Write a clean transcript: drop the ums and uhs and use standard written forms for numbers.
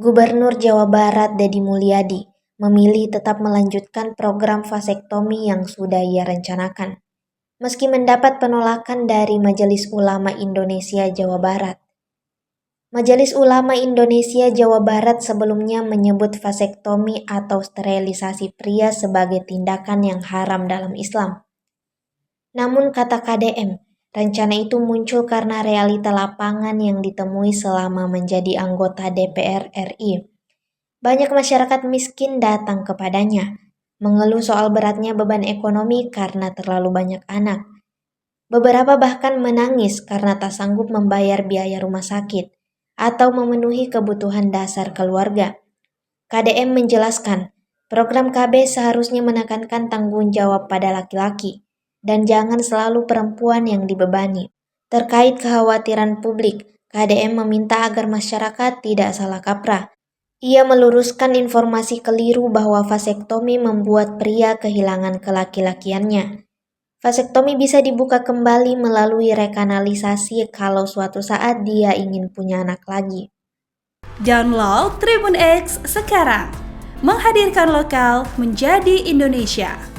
Gubernur Jawa Barat Deddy Mulyadi memilih tetap melanjutkan program vasektomi yang sudah ia rencanakan, meski mendapat penolakan dari Majelis Ulama Indonesia Jawa Barat. Majelis Ulama Indonesia Jawa Barat sebelumnya menyebut vasektomi atau sterilisasi pria sebagai tindakan yang haram dalam Islam. Namun kata KDM, rencana itu muncul karena realita lapangan yang ditemui selama menjadi anggota DPR RI. Banyak masyarakat miskin datang kepadanya, mengeluh soal beratnya beban ekonomi karena terlalu banyak anak. Beberapa bahkan menangis karena tak sanggup membayar biaya rumah sakit atau memenuhi kebutuhan dasar keluarga. KDM menjelaskan, program KB seharusnya menekankan tanggung jawab pada laki-laki dan jangan selalu perempuan yang dibebani. Terkait kekhawatiran publik, KDM meminta agar masyarakat tidak salah kaprah. Ia meluruskan informasi keliru bahwa vasektomi membuat pria kehilangan kelaki-lakiannya. Vasektomi bisa dibuka kembali melalui rekanalisasi kalau suatu saat dia ingin punya anak lagi. Download Tribun X sekarang, menghadirkan lokal menjadi Indonesia.